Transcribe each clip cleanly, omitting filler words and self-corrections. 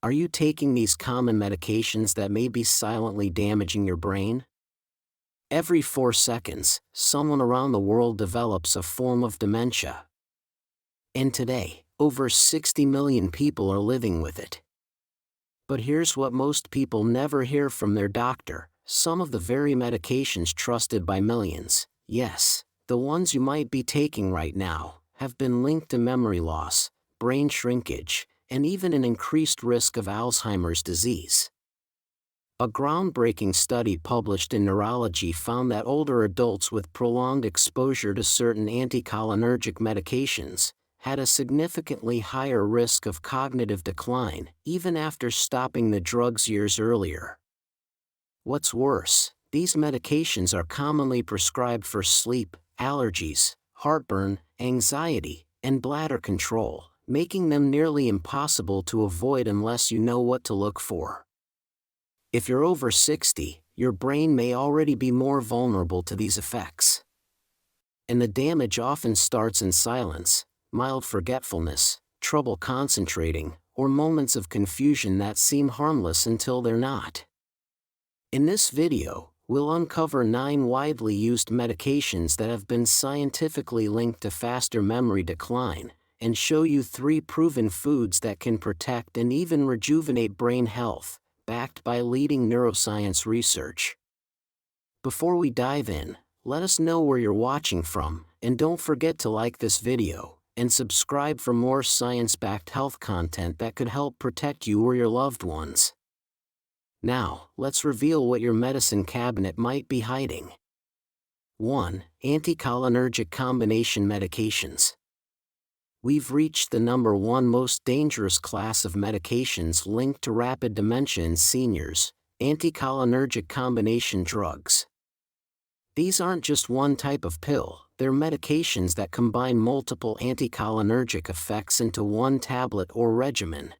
Are you taking these common medications that may be silently damaging your brain? Every 4 seconds, someone around the world develops a form of dementia. And today, over 60 million people are living with it. But here's what most people never hear from their doctor: some of the very medications trusted by millions, yes, the ones you might be taking right now, have been linked to memory loss, brain shrinkage, and even an increased risk of Alzheimer's disease. A groundbreaking study published in Neurology found that older adults with prolonged exposure to certain anticholinergic medications had a significantly higher risk of cognitive decline, even after stopping the drugs years earlier. What's worse, these medications are commonly prescribed for sleep, allergies, heartburn, anxiety, and bladder control, making them nearly impossible to avoid unless you know what to look for. If you're over 60, your brain may already be more vulnerable to these effects. And the damage often starts in silence: mild forgetfulness, trouble concentrating, or moments of confusion that seem harmless until they're not. In this video, we'll uncover 9 widely used medications that have been scientifically linked to faster memory decline, and show you 3 proven foods that can protect and even rejuvenate brain health, backed by leading neuroscience research. Before we dive in, let us know where you're watching from, and don't forget to like this video and subscribe for more science-backed health content that could help protect you or your loved ones. Now, let's reveal what your medicine cabinet might be hiding. 1. Anticolinergic combination medications. We've reached the number 1 most dangerous class of medications linked to rapid dementia in seniors: anticholinergic combination drugs. These aren't just one type of pill, they're medications that combine multiple anticholinergic effects into one tablet or regimen.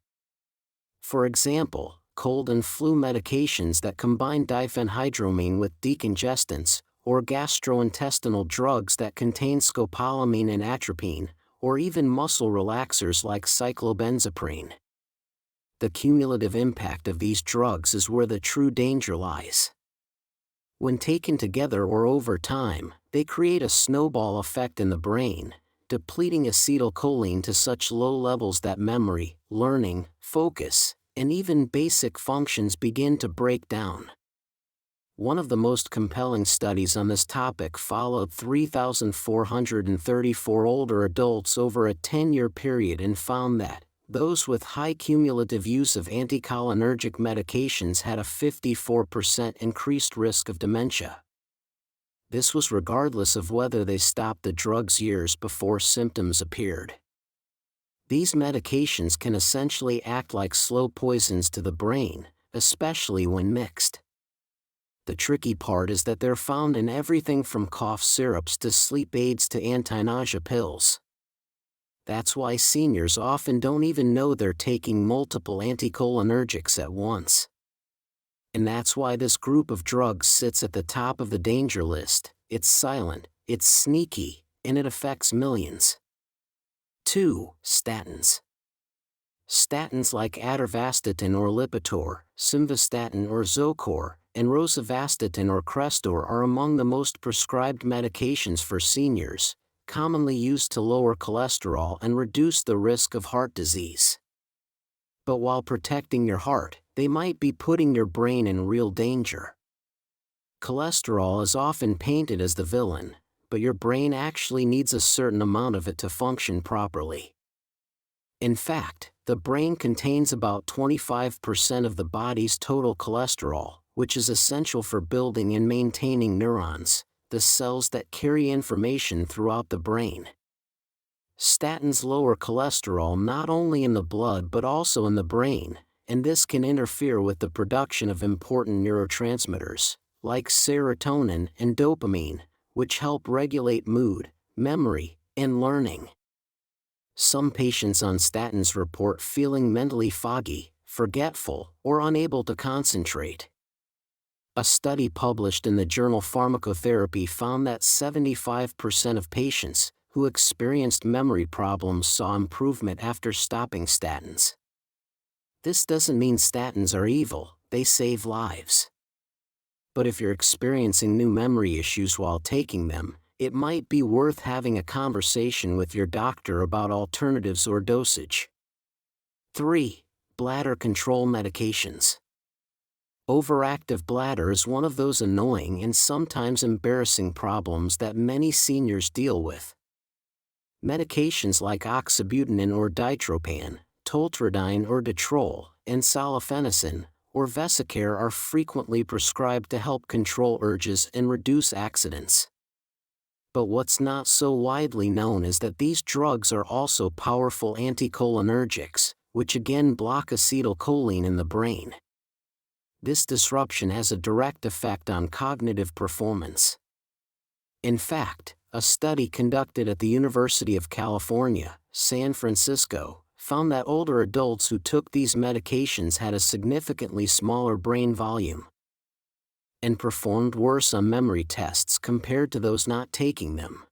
For example, cold and flu medications that combine diphenhydramine with decongestants, or gastrointestinal drugs that contain scopolamine and atropine, or even muscle relaxers like cyclobenzaprine. The cumulative impact of these drugs is where the true danger lies. When taken together or over time, they create a snowball effect in the brain, depleting acetylcholine to such low levels that memory, learning, focus, and even basic functions begin to break down. One of the most compelling studies on this topic followed 3,434 older adults over a 10-year period and found that those with high cumulative use of anticholinergic medications had a 54% increased risk of dementia. This was regardless of whether they stopped the drugs years before symptoms appeared. These medications can essentially act like slow poisons to the brain, especially when mixed. The tricky part is that they're found in everything from cough syrups to sleep aids to anti-nausea pills. That's why seniors often don't even know they're taking multiple anticholinergics at once. And that's why this group of drugs sits at the top of the danger list: it's silent, it's sneaky, and it affects millions. 2. Statins. Statins like atorvastatin or Lipitor, simvastatin or Zocor, and rosuvastatin or Crestor are among the most prescribed medications for seniors, commonly used to lower cholesterol and reduce the risk of heart disease. But while protecting your heart, they might be putting your brain in real danger. Cholesterol is often painted as the villain, but your brain actually needs a certain amount of it to function properly. In fact, the brain contains about 25% of the body's total cholesterol, which is essential for building and maintaining neurons, the cells that carry information throughout the brain. Statins lower cholesterol not only in the blood but also in the brain, and this can interfere with the production of important neurotransmitters, like serotonin and dopamine, which help regulate mood, memory, and learning. Some patients on statins report feeling mentally foggy, forgetful, or unable to concentrate. A study published in the journal Pharmacotherapy found that 75% of patients who experienced memory problems saw improvement after stopping statins. This doesn't mean statins are evil, they save lives. But if you're experiencing new memory issues while taking them, it might be worth having a conversation with your doctor about alternatives or dosage. 3. Bladder control medications. Overactive bladder is one of those annoying and sometimes embarrassing problems that many seniors deal with. Medications like oxybutynin or ditropan, tolterodine or Detrol, and solifenacin, or Vesicare are frequently prescribed to help control urges and reduce accidents. But what's not so widely known is that these drugs are also powerful anticholinergics, which again block acetylcholine in the brain. This disruption has a direct effect on cognitive performance. In fact, a study conducted at the University of California, San Francisco, found that older adults who took these medications had a significantly smaller brain volume and performed worse on memory tests compared to those not taking them.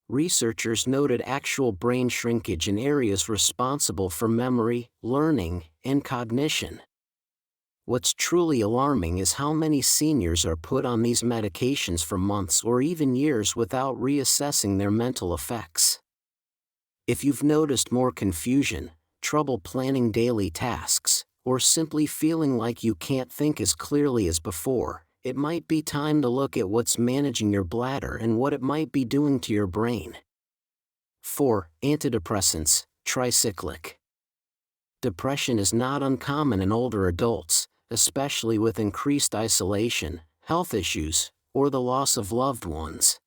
Researchers noted actual brain shrinkage in areas responsible for memory, learning, and cognition. What's truly alarming is how many seniors are put on these medications for months or even years without reassessing their mental effects. If you've noticed more confusion, trouble planning daily tasks, or simply feeling like you can't think as clearly as before, it might be time to look at what's managing your bladder and what it might be doing to your brain. 4. Antidepressants, tricyclic. Depression is not uncommon in older adults, especially with increased isolation, health issues, or the loss of loved ones.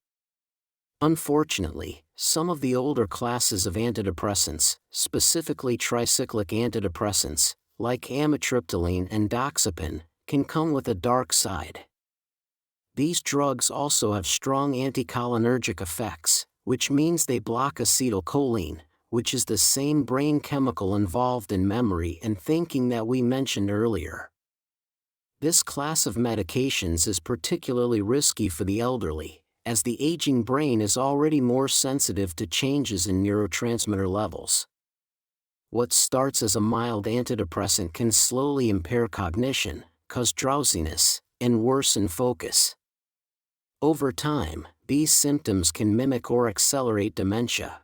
Unfortunately, some of the older classes of antidepressants, specifically tricyclic antidepressants, like amitriptyline and doxepin, can come with a dark side. These drugs also have strong anticholinergic effects, which means they block acetylcholine, which is the same brain chemical involved in memory and thinking that we mentioned earlier. This class of medications is particularly risky for the elderly, as the aging brain is already more sensitive to changes in neurotransmitter levels. What starts as a mild antidepressant can slowly impair cognition, cause drowsiness, and worsen focus. Over time, these symptoms can mimic or accelerate dementia.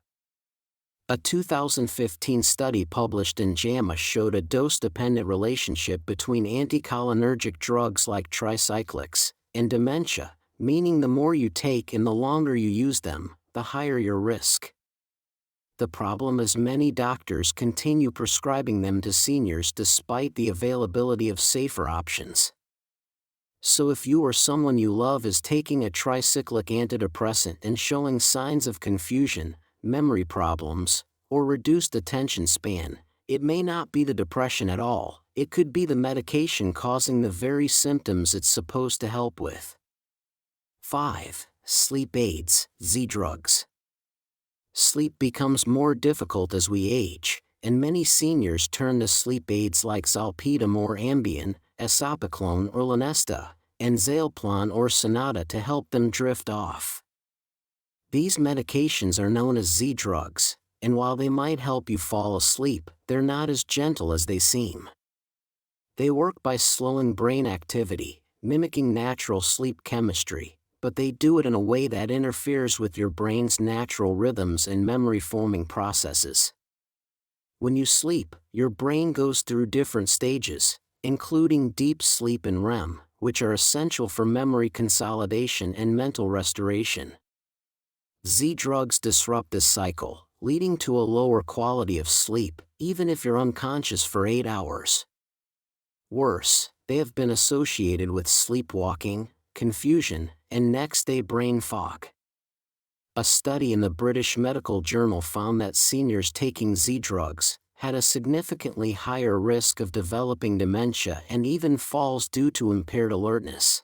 A 2015 study published in JAMA showed a dose-dependent relationship between anticholinergic drugs like tricyclics and dementia, meaning the more you take and the longer you use them, the higher your risk. The problem is many doctors continue prescribing them to seniors despite the availability of safer options. So if you or someone you love is taking a tricyclic antidepressant and showing signs of confusion, memory problems, or reduced attention span, it may not be the depression at all, it could be the medication causing the very symptoms it's supposed to help with. 5. Sleep aids, Z-drugs. Sleep becomes more difficult as we age, and many seniors turn to sleep aids like zolpidem or Ambien, esopicolone or Lunesta, and Zalplan or Sonata to help them drift off. These medications are known as Z-drugs, and while they might help you fall asleep, they're not as gentle as they seem. They work by slowing brain activity, mimicking natural sleep chemistry, but they do it in a way that interferes with your brain's natural rhythms and memory-forming processes. When you sleep, your brain goes through different stages, including deep sleep and REM, which are essential for memory consolidation and mental restoration. Z-drugs disrupt this cycle, leading to a lower quality of sleep, even if you're unconscious for 8 hours. Worse, they have been associated with sleepwalking, confusion, and next-day brain fog. A study in the British Medical Journal found that seniors taking Z-drugs had a significantly higher risk of developing dementia and even falls due to impaired alertness.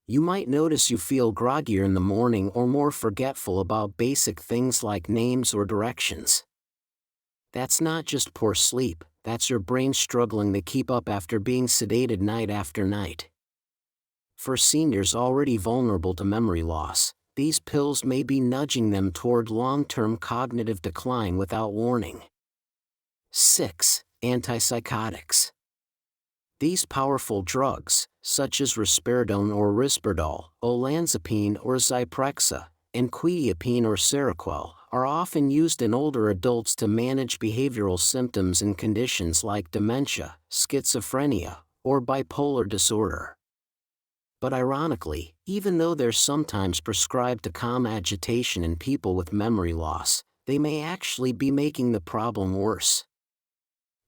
You might notice you feel groggier in the morning or more forgetful about basic things like names or directions. That's not just poor sleep, that's your brain struggling to keep up after being sedated night after night. For seniors already vulnerable to memory loss, these pills may be nudging them toward long-term cognitive decline without warning. 6. Antipsychotics. These powerful drugs, such as risperidone or Risperdal, olanzapine or Zyprexa, and quetiapine or Seroquel, are often used in older adults to manage behavioral symptoms in conditions like dementia, schizophrenia, or bipolar disorder. But ironically, even though they're sometimes prescribed to calm agitation in people with memory loss, they may actually be making the problem worse.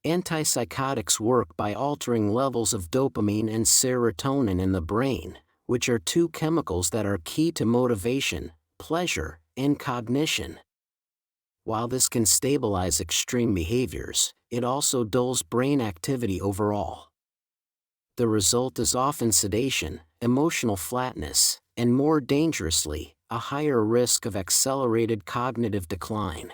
Antipsychotics work by altering levels of dopamine and serotonin in the brain, which are two chemicals that are key to motivation, pleasure, and cognition. While this can stabilize extreme behaviors, it also dulls brain activity overall. The result is often sedation, emotional flatness, and more dangerously, a higher risk of accelerated cognitive decline.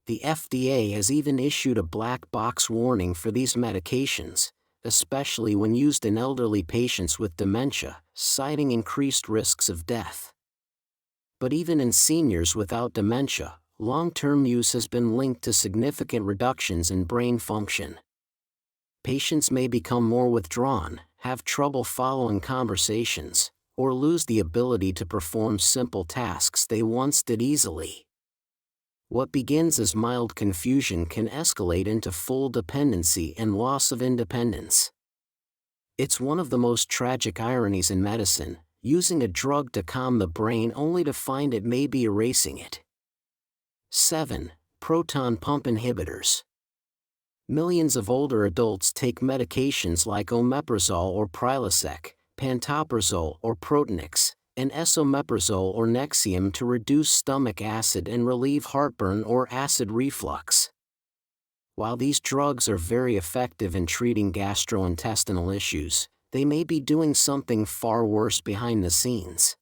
The FDA has even issued a black box warning for these medications, especially when used in elderly patients with dementia, citing increased risks of death. But even in seniors without dementia, long-term use has been linked to significant reductions in brain function. Patients may become more withdrawn, have trouble following conversations, or lose the ability to perform simple tasks they once did easily. What begins as mild confusion can escalate into full dependency and loss of independence. It's one of the most tragic ironies in medicine, using a drug to calm the brain only to find it may be erasing it. 7. Proton pump inhibitors. Millions of older adults take medications like omeprazole or Prilosec, pantoprazole or Protonix, and esomeprazole or Nexium to reduce stomach acid and relieve heartburn or acid reflux. While these drugs are very effective in treating gastrointestinal issues, they may be doing something far worse behind the scenes.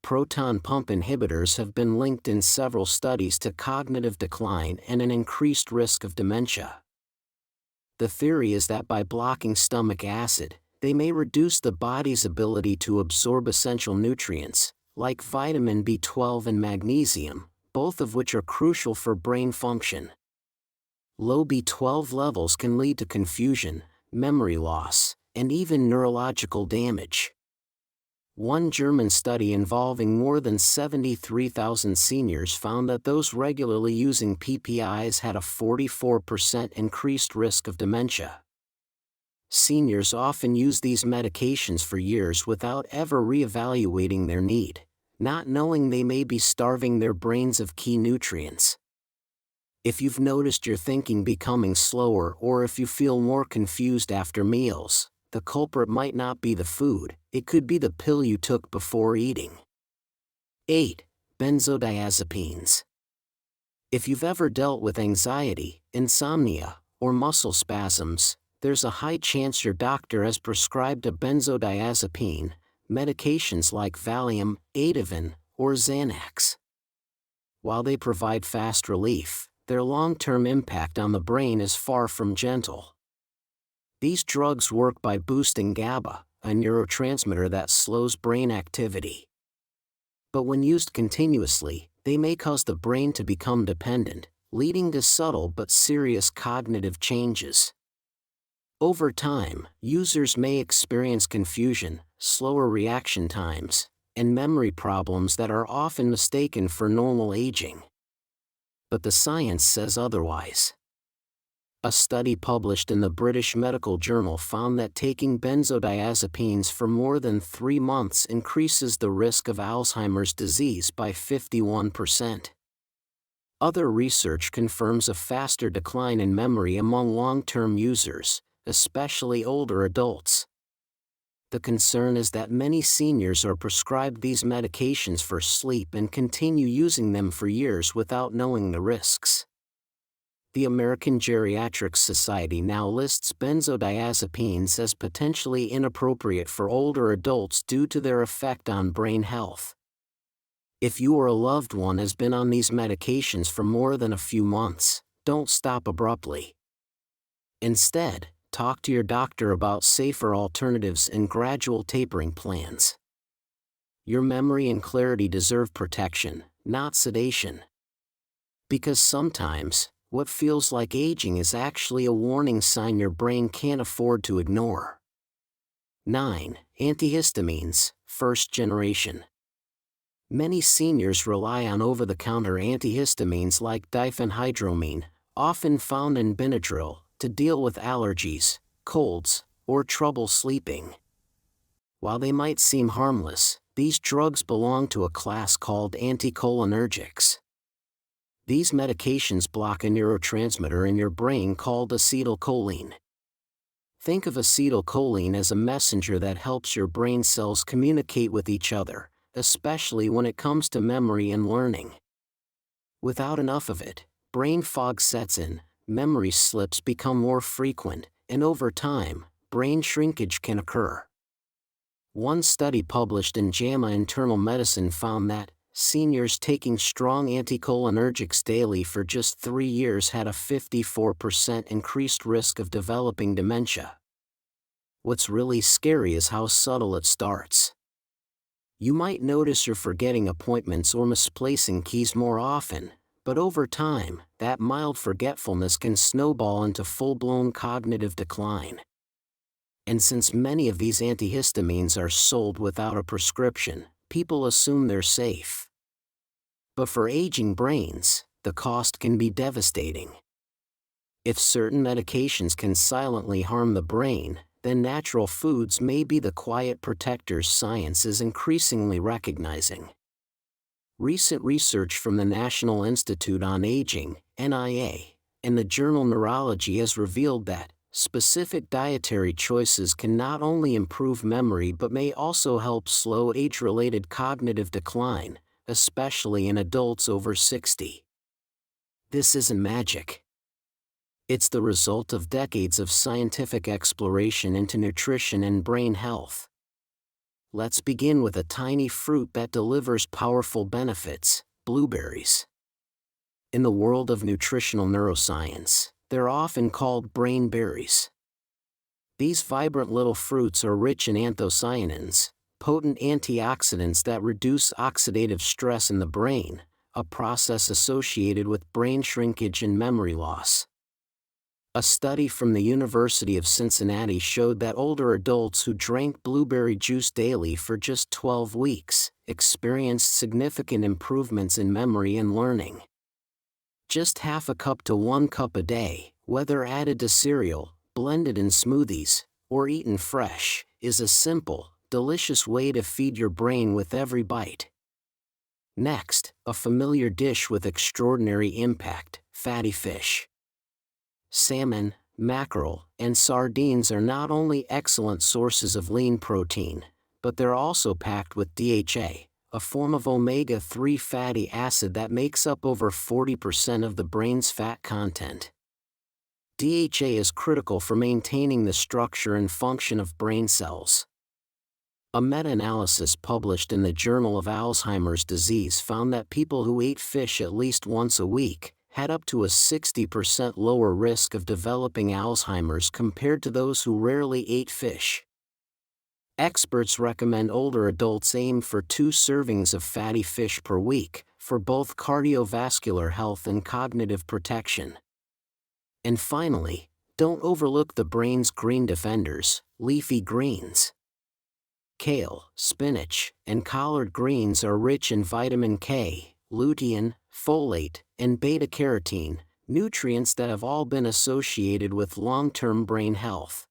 Proton pump inhibitors have been linked in several studies to cognitive decline and an increased risk of dementia. The theory is that by blocking stomach acid, they may reduce the body's ability to absorb essential nutrients, like vitamin B12 and magnesium, both of which are crucial for brain function. Low B12 levels can lead to confusion, memory loss, and even neurological damage. One German study involving more than 73,000 seniors found that those regularly using PPIs had a 44% increased risk of dementia. Seniors often use these medications for years without ever reevaluating their need, not knowing they may be starving their brains of key nutrients. If you've noticed your thinking becoming slower or if you feel more confused after meals, the culprit might not be the food, it could be the pill you took before eating. 8. Benzodiazepines. If you've ever dealt with anxiety, insomnia, or muscle spasms, there's a high chance your doctor has prescribed a benzodiazepine, medications like Valium, Ativan, or Xanax. While they provide fast relief, their long-term impact on the brain is far from gentle. These drugs work by boosting GABA, a neurotransmitter that slows brain activity. But when used continuously, they may cause the brain to become dependent, leading to subtle but serious cognitive changes. Over time, users may experience confusion, slower reaction times, and memory problems that are often mistaken for normal aging. But the science says otherwise. A study published in the British Medical Journal found that taking benzodiazepines for more than 3 months increases the risk of Alzheimer's disease by 51%. Other research confirms a faster decline in memory among long-term users, especially older adults. The concern is that many seniors are prescribed these medications for sleep and continue using them for years without knowing the risks. The American Geriatrics Society now lists benzodiazepines as potentially inappropriate for older adults due to their effect on brain health. If you or a loved one has been on these medications for more than a few months, don't stop abruptly. Instead, talk to your doctor about safer alternatives and gradual tapering plans. Your memory and clarity deserve protection, not sedation. Because sometimes, What feels like aging is actually a warning sign your brain can't afford to ignore. 9. Antihistamines, first generation. Many seniors rely on over-the-counter antihistamines like diphenhydramine, often found in Benadryl, to deal with allergies, colds, or trouble sleeping. While they might seem harmless, these drugs belong to a class called anticolinergics. These medications block a neurotransmitter in your brain called acetylcholine. Think of acetylcholine as a messenger that helps your brain cells communicate with each other, especially when it comes to memory and learning. Without enough of it, brain fog sets in, memory slips become more frequent, and over time, brain shrinkage can occur. One study published in JAMA Internal Medicine found that seniors taking strong anticholinergics daily for just 3 years had a 54% increased risk of developing dementia. What's really scary is how subtle it starts. You might notice you're forgetting appointments or misplacing keys more often, but over time, that mild forgetfulness can snowball into full-blown cognitive decline. And since many of these antihistamines are sold without a prescription, people assume they're safe. But for aging brains, the cost can be devastating. If certain medications can silently harm the brain, then natural foods may be the quiet protectors science is increasingly recognizing. Recent research from the National Institute on Aging, NIA, and the journal Neurology has revealed that specific dietary choices can not only improve memory but may also help slow age-related cognitive decline, especially in adults over 60. This isn't magic. It's the result of decades of scientific exploration into nutrition and brain health. Let's begin with a tiny fruit that delivers powerful benefits: blueberries. In the world of nutritional neuroscience, they're often called brain berries. These vibrant little fruits are rich in anthocyanins, potent antioxidants that reduce oxidative stress in the brain, a process associated with brain shrinkage and memory loss. A study from the University of Cincinnati showed that older adults who drank blueberry juice daily for just 12 weeks experienced significant improvements in memory and learning. Just half a cup to 1 cup a day, whether added to cereal, blended in smoothies, or eaten fresh, is a simple, delicious way to feed your brain with every bite. Next, a familiar dish with extraordinary impact: fatty fish. Salmon, mackerel, and sardines are not only excellent sources of lean protein, but they're also packed with DHA, a form of omega-3 fatty acid that makes up over 40% of the brain's fat content. DHA is critical for maintaining the structure and function of brain cells. A meta-analysis published in the Journal of Alzheimer's Disease found that people who ate fish at least once a week had up to a 60% lower risk of developing Alzheimer's compared to those who rarely ate fish. Experts recommend older adults aim for 2 servings of fatty fish per week, for both cardiovascular health and cognitive protection. And finally, don't overlook the brain's green defenders: leafy greens. Kale, spinach, and collard greens are rich in vitamin K, lutein, folate, and beta-carotene, nutrients that have all been associated with long-term brain health.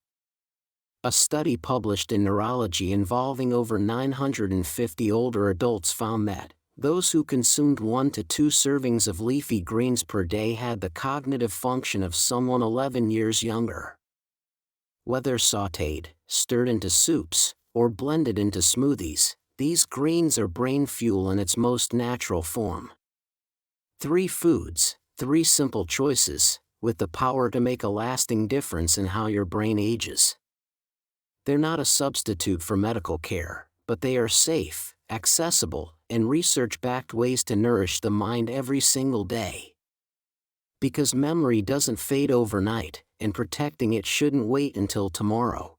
A study published in Neurology involving over 950 older adults found that those who consumed 1 to 2 servings of leafy greens per day had the cognitive function of someone 11 years younger. Whether sautéed, stirred into soups, or blended into smoothies, these greens are brain fuel in its most natural form. 3 foods, 3 simple choices, with the power to make a lasting difference in how your brain ages. They're not a substitute for medical care, but they are safe, accessible, and research-backed ways to nourish the mind every single day. Because memory doesn't fade overnight, and protecting it shouldn't wait until tomorrow.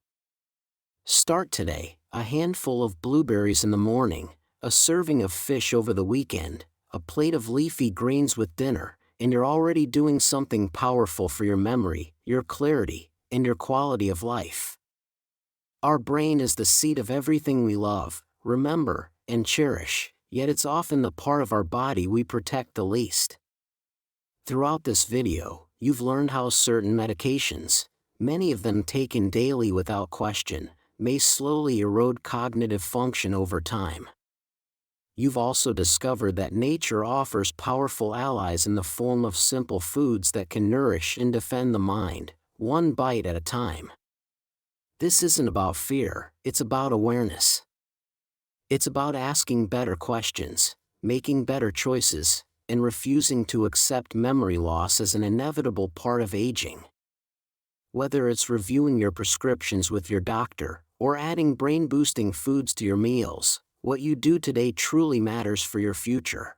Start today: a handful of blueberries in the morning, a serving of fish over the weekend, a plate of leafy greens with dinner, and you're already doing something powerful for your memory, your clarity, and your quality of life. Our brain is the seat of everything we love, remember, and cherish, yet it's often the part of our body we protect the least. Throughout this video, you've learned how certain medications, many of them taken daily without question, may slowly erode cognitive function over time. You've also discovered that nature offers powerful allies in the form of simple foods that can nourish and defend the mind, one bite at a time. This isn't about fear, it's about awareness. It's about asking better questions, making better choices, and refusing to accept memory loss as an inevitable part of aging. Whether it's reviewing your prescriptions with your doctor, or adding brain-boosting foods to your meals, what you do today truly matters for your future.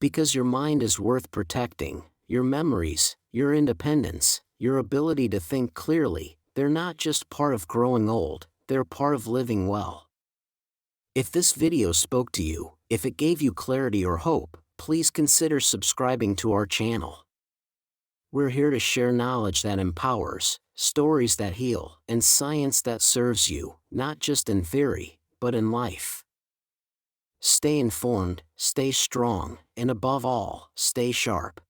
Because your mind is worth protecting, your memories, your independence, your ability to think clearly, they're not just part of growing old, they're part of living well. If this video spoke to you, if it gave you clarity or hope, please consider subscribing to our channel. We're here to share knowledge that empowers, stories that heal, and science that serves you, not just in theory, but in life. Stay informed, stay strong, and above all, stay sharp.